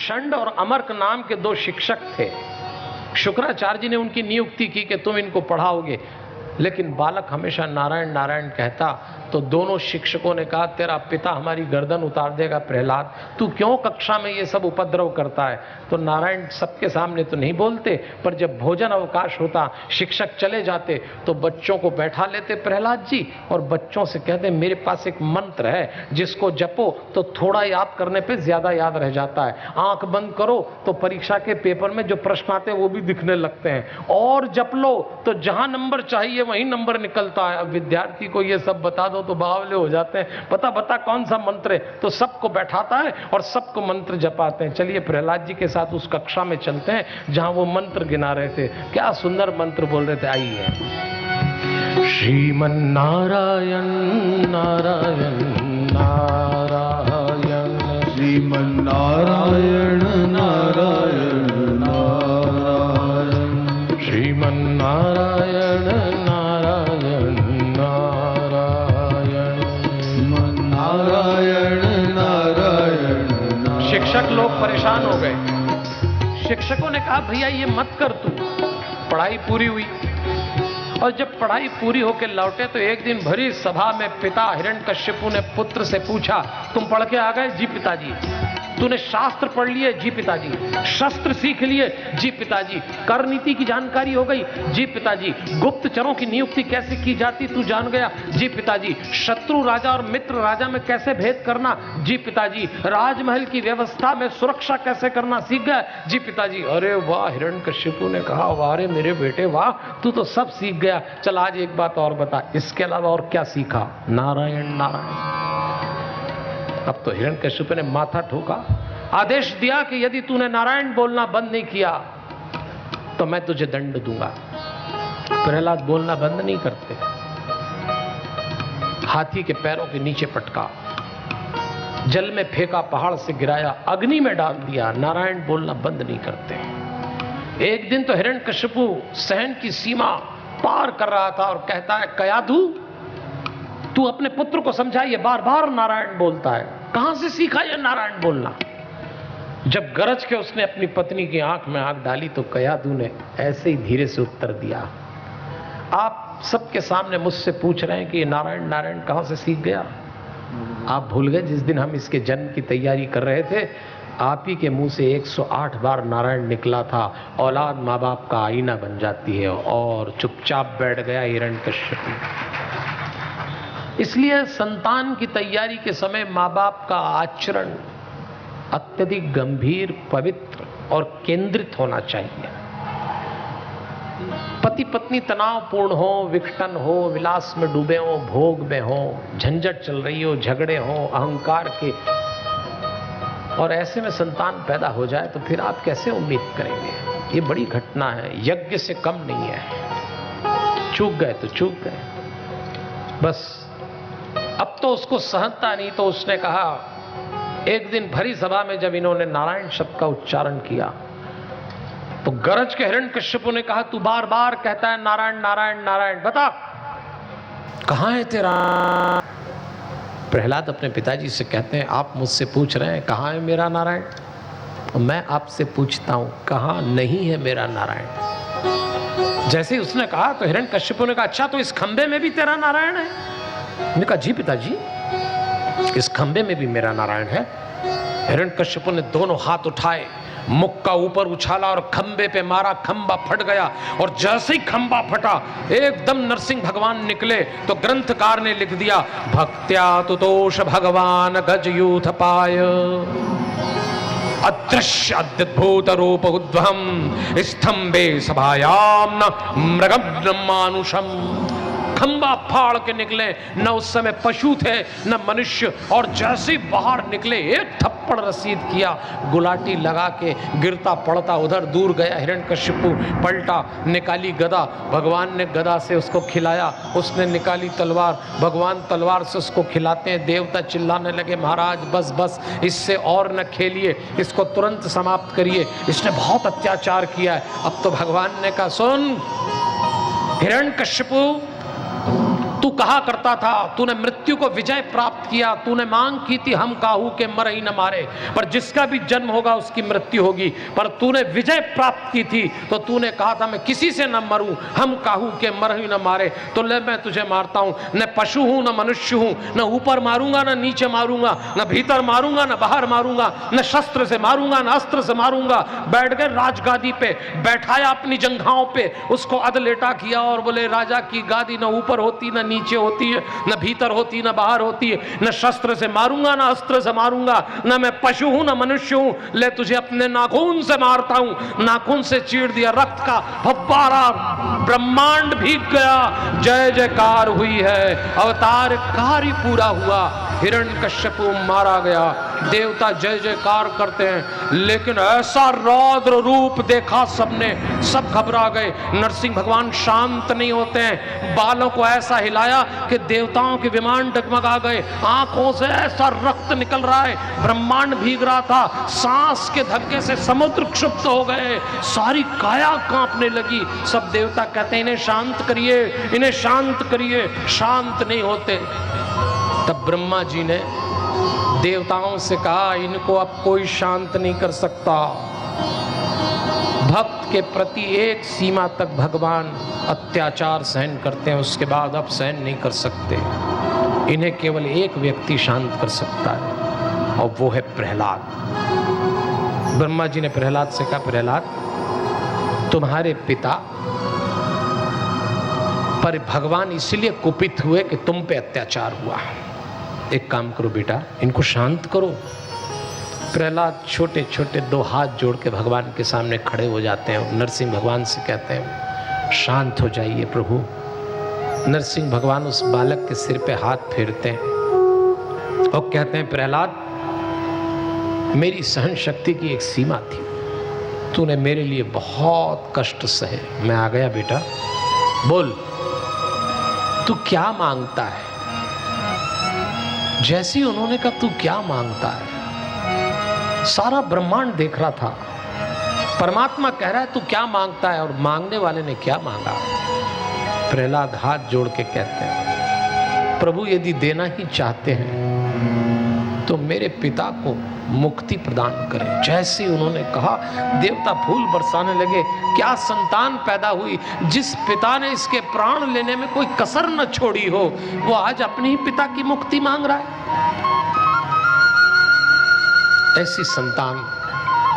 षंड और अमर्क नाम के दो शिक्षक थे। शुक्राचार्य जी ने उनकी नियुक्ति की कि तुम इनको पढ़ाओगे, लेकिन बालक हमेशा नारायण नारायण कहता। तो दोनों शिक्षकों ने कहा, तेरा पिता हमारी गर्दन उतार देगा प्रहलाद, तू क्यों कक्षा में ये सब उपद्रव करता है। तो नारायण सबके सामने तो नहीं बोलते, पर जब भोजन अवकाश होता, शिक्षक चले जाते, तो बच्चों को बैठा लेते प्रहलाद जी और बच्चों से कहते, मेरे पास एक मंत्र है जिसको जपो तो थोड़ा याद करने पे ज्यादा याद रह जाता है, आंख बंद करो तो परीक्षा के पेपर में जो प्रश्न आते हैं वो भी दिखने लगते हैं, और जप लो तो जहां नंबर चाहिए वहीं नंबर निकलता है। अब विद्यार्थी को ये सब बता दो तो बावले हो जाते हैं, बता कौन सा मंत्र है। तो सबको बैठाता है और सबको मंत्र जपाते हैं। चलिए प्रहलाद जी के साथ उस कक्षा में चलते हैं जहां वो मंत्र गिना रहे थे। क्या सुंदर मंत्र बोल रहे थे, आइए। श्रीमन नारायण नारायण नारायण, श्रीमन नारायण नारायण नारायण, श्रीमन नारायण नारायण नारायण, नारायण नारायण नारायण। शिक्षक लोग परेशान हो गए। शिक्षकों ने कहा, भैया ये मत कर तू। पढ़ाई पूरी हुई और जब पढ़ाई पूरी होकर लौटे तो एक दिन भरी सभा में पिता हिरण्यकश्यपु ने पुत्र से पूछा, तुम पढ़ के आ गए? जी पिताजी। तूने शास्त्र पढ़ लिए? जी पिताजी। शस्त्र सीख लिए? जी पिताजी। कर नीति की जानकारी हो गई? जी पिताजी। गुप्तचरों की नियुक्ति कैसे की जाती तू जान गया? जी पिताजी। शत्रु राजा और मित्र राजा में कैसे भेद करना? जी पिताजी। राजमहल की व्यवस्था में सुरक्षा कैसे करना सीख गया? जी पिताजी। अरे वाह, हिरण्यकश्यपु ने कहा, वाह रे मेरे बेटे वाह, तू तो सब सीख गया। चल आज एक बात और बता, इसके अलावा और क्या सीखा? नारायण नारायण। अब तो हिरण्यकश्यप ने माथा ठोका, आदेश दिया कि यदि तूने नारायण बोलना बंद नहीं किया तो मैं तुझे दंड दूंगा। प्रहलाद बोलना बंद नहीं करते, हाथी के पैरों के नीचे पटका, जल में फेंका, पहाड़ से गिराया, अग्नि में डाल दिया, नारायण बोलना बंद नहीं करते। एक दिन तो हिरण्यकश्यपु सहन की सीमा पार कर रहा था और कहता है, कयाधु तू अपने पुत्र को समझा, ये बार बार नारायण बोलता है, कहां से सीखा ये नारायण बोलना? जब गरज के उसने अपनी पत्नी की आंख में आंख डाली तो कयाधु ने ऐसे ही धीरे से उत्तर दिया, आप सबके सामने मुझसे पूछ रहे हैं कि ये नारायण नारायण कहां से सीख गया? आप भूल गए जिस दिन हम इसके जन्म की तैयारी कर रहे थे, आप ही के मुंह से 108 बार नारायण निकला था। औलाद माँ बाप का आईना बन जाती है। और चुपचाप बैठ गया हिरण्यकश्यप। इसलिए संतान की तैयारी के समय माँ बाप का आचरण अत्यधिक गंभीर, पवित्र और केंद्रित होना चाहिए। पति पत्नी तनावपूर्ण हो, विघटन हो, विलास में डूबे हो, भोग में हो, झंझट चल रही हो, झगड़े हो, अहंकार के, और ऐसे में संतान पैदा हो जाए तो फिर आप कैसे उम्मीद करेंगे? ये बड़ी घटना है, यज्ञ से कम नहीं है। चूक गए तो चूक गए, बस। अब तो उसको सहनता नहीं, तो उसने कहा, एक दिन भरी सभा में जब इन्होंने नारायण शब्द का उच्चारण किया तो गरज के हिरण्यकश्यपु ने कहा, तू बार बार कहता है नारायण नारायण नारायण, बता कहां है तेरा? प्रहलाद अपने पिताजी से कहते हैं, आप मुझसे पूछ रहे हैं कहां है मेरा नारायण, और मैं आपसे पूछता हूं कहां नहीं है मेरा नारायण? जैसे ही उसने कहा तो हिरण्यकश्यपु ने कहा, अच्छा तो इस खंबे में भी तेरा नारायण है? मैंने कहा, जी पिताजी, इस खंबे में भी मेरा नारायण है। हिरण्यकश्यपु ने दोनों हाथ उठाए, मुक्का ऊपर उछाला और खंबे पे मारा, खंबा फट गया। और जैसे ही खंबा फटा एकदम नरसिंह भगवान निकले। तो ग्रंथकार ने लिख दिया, भक्त्या तुतोष भगवान गजयूथ पाय, अदृश्य अद्भुत रूप उद्भवम स्तंभे सभायाम न मृगम मानुषम। खंबा फाड़ के निकले, न उस समय पशु थे न मनुष्य, और जैसे ही बाहर निकले एक थप्पड़ रसीद किया, गुलाटी लगा के गिरता पड़ता उधर दूर गया। हिरण्यकश्यपु पलटा, निकाली गदा, भगवान ने गदा से उसको खिलाया, उसने निकाली तलवार, भगवान तलवार से उसको खिलाते हैं। देवता चिल्लाने लगे, महाराज बस बस, इससे और न खेलिए, इसको तुरंत समाप्त करिए, इसने बहुत अत्याचार किया है। अब तो भगवान ने कहा, सुन हिरण्यकश्यपु, तू कहा करता था, तूने मृत्यु को विजय प्राप्त किया, तूने मांग की थी हम काहू के मर ही न मारे, पर जिसका भी जन्म होगा उसकी मृत्यु होगी, पर तूने विजय प्राप्त की थी तो तूने कहा था मैं किसी से न मरूं, हम काहू के मर ही न मारे, तो ले मैं तुझे मारता हूं। न पशु हूं न मनुष्य हूं, न ऊपर मारूंगा न नीचे मारूंगा, न भीतर मारूंगा न बाहर मारूंगा, न शस्त्र से मारूंगा न अस्त्र से मारूंगा। बैठ गए राजगादी पे, बैठाया अपनी जंघाओं पे, उसको अधलेटा किया और बोले राजा की गादी न ऊपर होती न नीचे होती है, न भीतर होती न बाहर होती है, न शस्त्र से मारूंगा न अस्त्र से मारूंगा, न मैं पशु हूं न मनुष्य हूं, ले तुझे अपने नाखून से मारता हूं। नाखून से चीर दिया, रक्त का फव्वारा, ब्रह्मांड भीग गया, जय जयकार हुई है, अवतार कार्य पूरा हुआ, हिरण्यकश्यप मारा गया, देवता जय जयकार करते हैं। लेकिन ऐसा रौद्र रूप देखा सबने, सब घबरा गए। नरसिंह भगवान शांत नहीं होते हैं, बालों को ऐसा हिलाया कि देवताओं के विमान डगमगा गए, आंखों से ऐसा रक्त निकल रहा है, ब्रह्मांड भीग रहा था, सांस के धक्के से समुद्र क्षुब्ध हो गए, सारी काया कांपने लगी। सब देवता कहते हैं इन्हें शांत करिए, इन्हें शांत करिए, शांत नहीं होते। तब ब्रह्मा जी ने देवताओं से कहा इनको अब कोई शांत नहीं कर सकता। भक्त के प्रति एक सीमा तक भगवान अत्याचार सहन करते हैं, उसके बाद अब सहन नहीं कर सकते। इन्हें केवल एक व्यक्ति शांत कर सकता है और वो है प्रहलाद। ब्रह्मा जी ने प्रहलाद से कहा प्रहलाद तुम्हारे पिता पर भगवान इसलिए कुपित हुए कि तुम पे अत्याचार हुआ, एक काम करो बेटा इनको शांत करो। प्रहलाद छोटे छोटे दो हाथ जोड़ के भगवान के सामने खड़े हो जाते हैं और नरसिंह भगवान से कहते हैं शांत हो जाइए प्रभु। नरसिंह भगवान उस बालक के सिर पे हाथ फेरते हैं और कहते हैं प्रहलाद मेरी सहन शक्ति की एक सीमा थी, तूने मेरे लिए बहुत कष्ट सहे, मैं आ गया बेटा, बोल तू क्या मांगता है। जैसे ही उन्होंने कहा तू क्या मांगता है, सारा ब्रह्मांड देख रहा था, परमात्मा कह रहा है तू क्या मांगता है, और मांगने वाले ने क्या मांगा। प्रहलाद हाथ जोड़ के कहते हैं प्रभु यदि देना ही चाहते हैं तो मेरे पिता को मुक्ति प्रदान करें। जैसे ही उन्होंने कहा देवता फूल बरसाने लगे, क्या संतान पैदा हुई। जिस पिता ने इसके प्राण लेने में कोई कसर न छोड़ी हो, वो आज अपने ही पिता की मुक्ति मांग रहा है। ऐसी संतान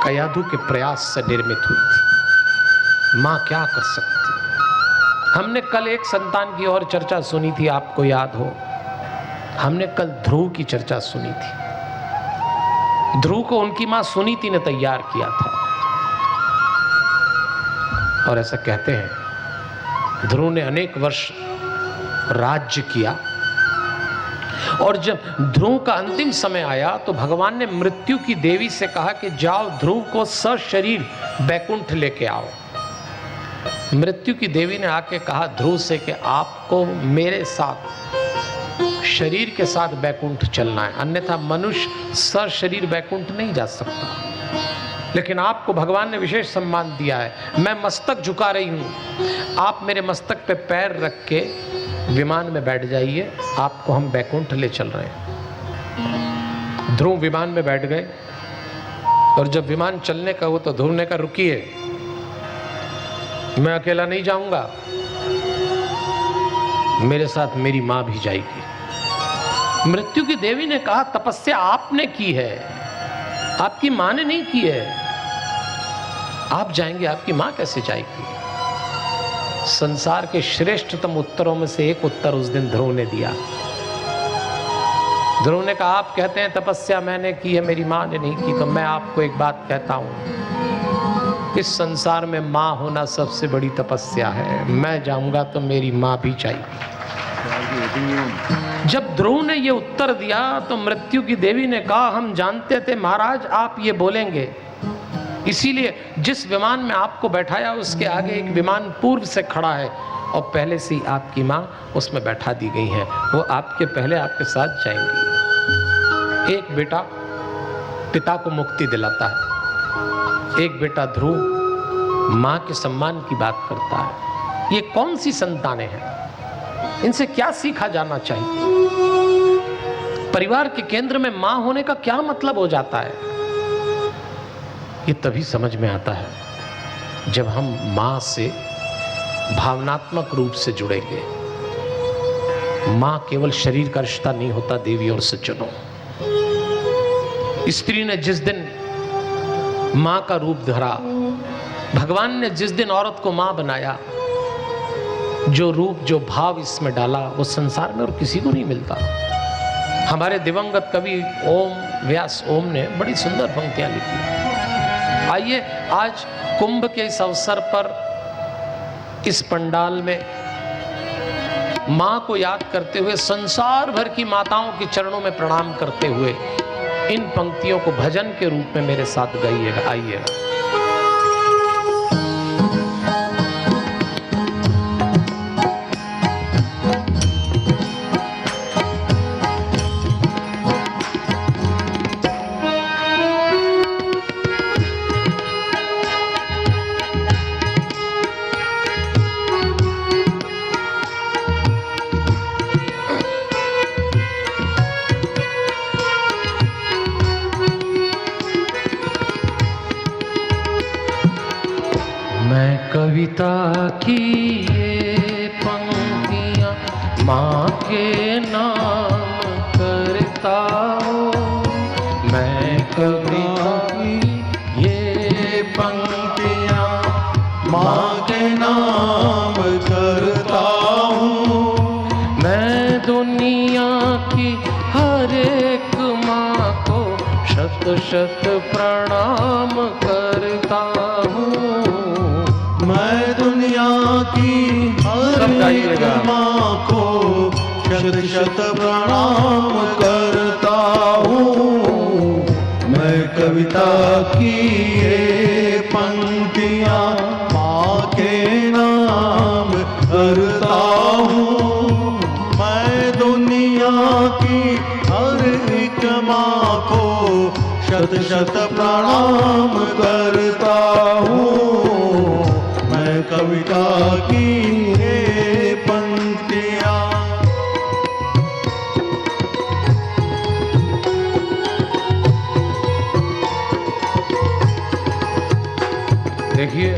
कयाधु के प्रयास से निर्मित हुई थी। मां क्या कर सकती। हमने कल एक संतान की और चर्चा सुनी थी, आपको याद हो, हमने कल ध्रुव की चर्चा सुनी थी। ध्रुव को उनकी मां सुनीति ने तैयार किया था, और ऐसा कहते हैं ध्रुव ने अनेक वर्ष राज्य किया, और जब ध्रुव का अंतिम समय आया तो भगवान ने मृत्यु की देवी से कहा कि जाओ ध्रुव को सशरीर बैकुंठ लेके आओ। मृत्यु की देवी ने आके कहा ध्रुव से कि आपको मेरे साथ शरीर के साथ बैकुंठ चलना है, अन्यथा मनुष्य सशरीर बैकुंठ नहीं जा सकता। लेकिन आपको भगवान ने विशेष सम्मान दिया है, मैं मस्तक झुका रही हूं, आप मेरे मस्तक पे पैर रख के विमान में बैठ जाइए, आपको हम बैकुंठ ले चल रहे हैं। ध्रुव विमान में बैठ गए, और जब विमान चलने का हुआ तो ध्रुव ने कहा रुकिए, मैं अकेला नहीं जाऊंगा, मेरे साथ मेरी मां भी जाएगी। मृत्यु की देवी ने कहा तपस्या आपने की है, आपकी मां ने नहीं की है, आप जाएंगे, आपकी मां कैसे जाएगी। संसार के श्रेष्ठतम उत्तरों में से एक उत्तर उस दिन ध्रुव ने दिया। ध्रुव ने कहा आप कहते हैं तपस्या मैंने की है, मेरी मां ने नहीं की, तो मैं आपको एक बात कहता हूं, इस संसार में मां होना सबसे बड़ी तपस्या है। मैं जाऊंगा तो मेरी मां भी जाएगी। जब ध्रुव ने ये उत्तर दिया तो मृत्यु की देवी ने कहा हम जानते थे महाराज आप ये बोलेंगे, इसीलिए जिस विमान में आपको बैठाया उसके आगे एक विमान पूर्व से खड़ा है, और पहले से ही आपकी मां उसमें बैठा दी गई है, वो आपके पहले आपके साथ जाएंगी। एक बेटा पिता को मुक्ति दिलाता है, एक बेटा ध्रुव मां के सम्मान की बात करता है। ये कौन सी संतानें हैं। इनसे क्या सीखा जाना चाहिए? परिवार के केंद्र में मां होने का क्या मतलब हो जाता है? ये तभी समझ में आता है जब हम मां से भावनात्मक रूप से जुड़ेंगे। मां केवल शरीर का रिश्ता नहीं होता देवी और सज्जनों। स्त्री ने जिस दिन मां का रूप धरा, भगवान ने जिस दिन औरत को मां बनाया, जो रूप जो भाव इसमें डाला वो संसार में और किसी को नहीं मिलता। हमारे दिवंगत कवि ओम व्यास ओम ने बड़ी सुंदर पंक्तियां लिखी। आइए आज कुंभ के इस अवसर पर इस पंडाल में मां को याद करते हुए, संसार भर की माताओं के चरणों में प्रणाम करते हुए इन पंक्तियों को भजन के रूप में मेरे साथ गाइएगा। आइएगा। कविता की ये पंक्तियाँ माँ के नाम करता हूँ। मैं कविता की ये पंक्तियाँ माँ के नाम करता हूँ। मैं दुनिया की हर एक माँ को शत शत प्रणाम करता हूँ। मैं दुनिया की हर एक माँ को शत शत प्रणाम करता हूँ। मैं कविता की ये पंक्तियाँ माँ के नाम करता हूँ। मैं दुनिया की हर एक माँ को शत शत प्रणाम करता हूँ। मैं कविता की ये पंक्तियाँ। देखिए,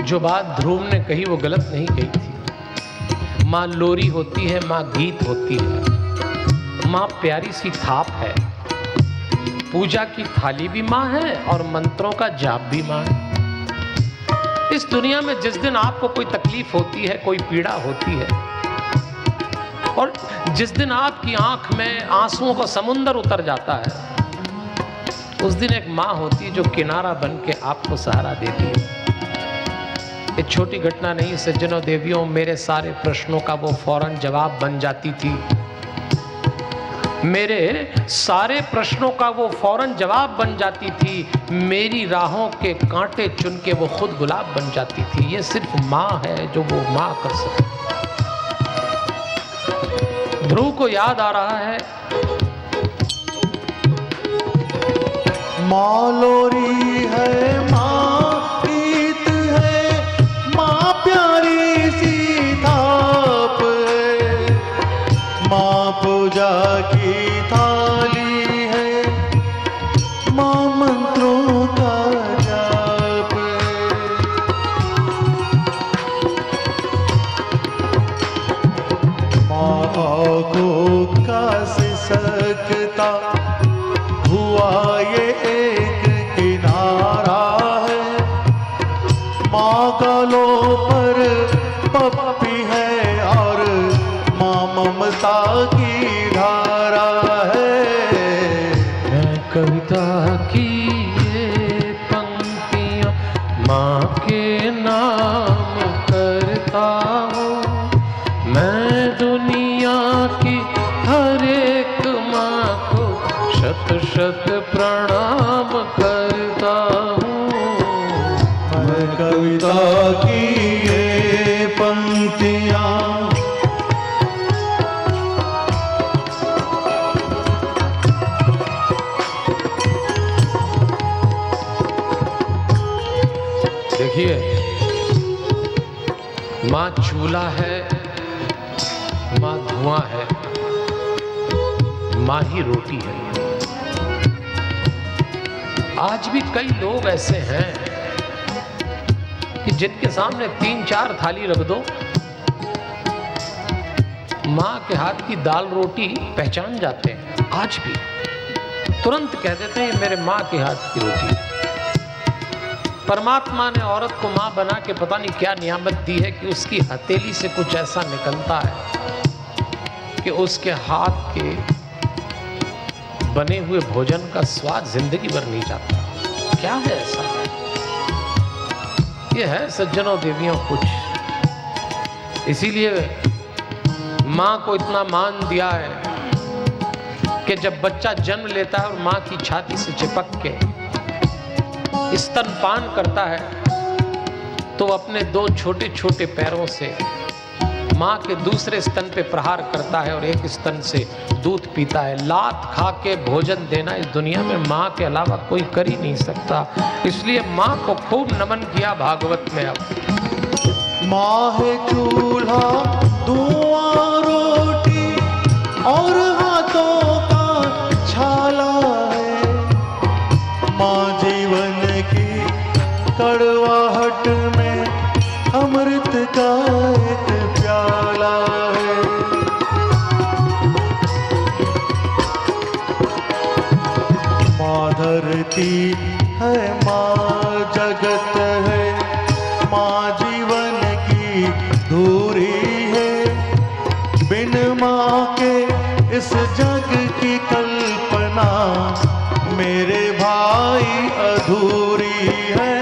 जो बात ध्रुव ने कही वो गलत नहीं कही थी। माँ लोरी होती है, माँ गीत होती है, माँ प्यारी सी थाप है, पूजा की थाली भी माँ है और मंत्रों का जाप भी माँ है। इस दुनिया में जिस दिन आपको कोई तकलीफ होती है, कोई पीड़ा होती है, और जिस दिन आपकी आंख में आंसुओं का समुंदर उतर जाता है, उस दिन एक माँ होती है जो किनारा बन के आपको सहारा देती है। एक छोटी घटना नहीं सज्जनों देवियों, मेरे सारे प्रश्नों का वो फौरन जवाब बन जाती थी। मेरे सारे प्रश्नों का वो फौरन जवाब बन जाती थी। मेरी राहों के कांटे चुन के वो खुद गुलाब बन जाती थी। ये सिर्फ माँ है जो वो माँ कर सकती। ध्रुव को याद आ रहा है, माँ लोरी है, माँ गीत है, माँ प्यारी सी थाप है, माँ पूजा की थाली है, माँ मंत्रों का जाप है। माँ आँखों का सिसकता हुआ ये एक किनारा है, माँ गालों पर पप्पी है और माँ ममता की धारा है। मैं कविता की ये पंक्तियाँ माँ के नाम करता हूँ। मैं दुनिया की हर एक माँ को शत शत प्रणाम करता हूँ। मैं कविता की ये पंक्तियाँ। देखिए, माँ चूल्हा है, धुआं है, माँ ही रोटी है। आज भी कई लोग ऐसे हैं कि जिनके सामने 3-4 थाली रख दो, माँ के हाथ की दाल रोटी पहचान जाते हैं। आज भी तुरंत कह देते हैं मेरे माँ के हाथ की रोटी। परमात्मा ने औरत को माँ बना के पता नहीं क्या नियामत दी है कि उसकी हथेली से कुछ ऐसा निकलता है कि उसके हाथ के बने हुए भोजन का स्वाद जिंदगी भर नहीं जाता। क्या है ऐसा? ये है सज्जनों देवियों कुछ। इसीलिए माँ को इतना मान दिया है कि जब बच्चा जन्म लेता है और माँ की छाती से चिपक के स्तनपान करता है तो अपने 2 छोटे छोटे पैरों से माँ के दूसरे स्तन पे प्रहार करता है और एक स्तन से दूध पीता है। लात खा के भोजन देना इस दुनिया में माँ के अलावा कोई कर ही नहीं सकता। इसलिए माँ को खूब नमन किया भागवत में। अब माँ है चूल्हा, धुआं रोटी और हाथों का छाला है। माँ जीवन की कड़वाहट में अमृत का एक प्याला है। माँ धरती है, माँ जगत है, माँ जीवन की धूरी है। बिन माँ के इस जग की कल्पना मेरे भाई अधूरी है।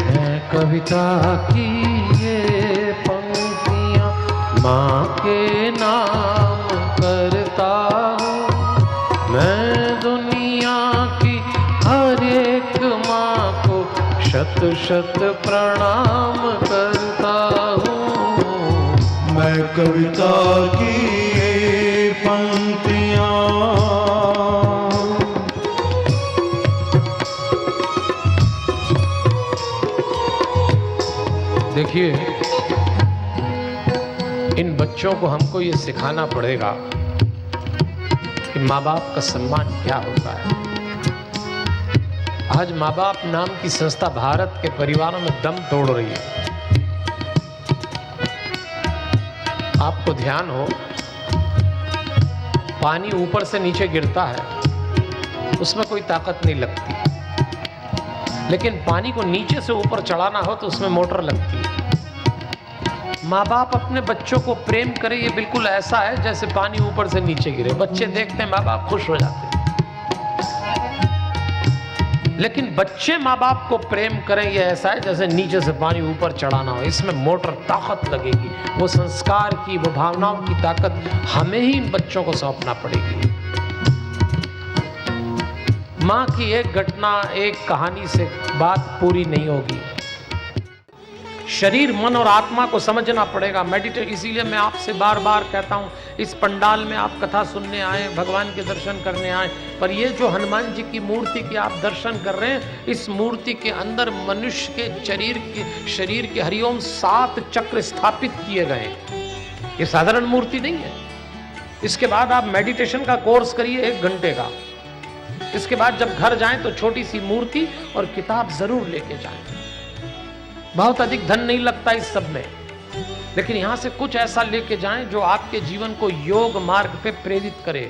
मैं कविता की ये पंक्तियाँ माँ के नाम करता हूँ। मैं दुनिया की हर एक माँ को शत शत प्रणाम करता हूँ। मैं कविता की ये पंक्तियाँ देखिए, इन बच्चों को हमको ये सिखाना पड़ेगा कि माँ बाप का सम्मान क्या होता है। आज माँ बाप नाम की संस्था भारत के परिवारों में दम तोड़ रही है। आपको ध्यान हो, पानी ऊपर से नीचे गिरता है, उसमें कोई ताकत नहीं लगती, लेकिन पानी को नीचे से ऊपर चढ़ाना हो तो उसमें मोटर लगती है। माँ बाप अपने बच्चों को प्रेम करें, ये बिल्कुल ऐसा है जैसे पानी ऊपर से नीचे गिरे। बच्चे देखते हैं, माँ बाप खुश हो जाते हैं। लेकिन बच्चे माँ बाप को प्रेम करें, ये ऐसा है जैसे नीचे से पानी ऊपर चढ़ाना हो। इसमें मोटर ताकत लगेगी, वो संस्कार की, वो भावनाओं की ताकत हमें ही इन बच्चों को सौंपना पड़ेगी। माँ की एक घटना, एक कहानी से बात पूरी नहीं होगी। शरीर, मन और आत्मा को समझना पड़ेगा। मेडिटेट, इसीलिए मैं आपसे बार बार कहता हूँ, इस पंडाल में आप कथा सुनने आए, भगवान के दर्शन करने आए, पर ये जो हनुमान जी की मूर्ति के आप दर्शन कर रहे हैं, इस मूर्ति के अंदर मनुष्य के शरीर के हरिओम 7 चक्र स्थापित किए गए हैं। ये साधारण मूर्ति नहीं है। इसके बाद आप मेडिटेशन का कोर्स करिए 1 घंटे का। इसके बाद जब घर जाएं तो छोटी सी मूर्ति और किताब जरूर लेके जाएं। बहुत अधिक धन नहीं लगता इस सब में, लेकिन यहां से कुछ ऐसा लेके जाएं जो आपके जीवन को योग मार्ग पे प्रेरित करे।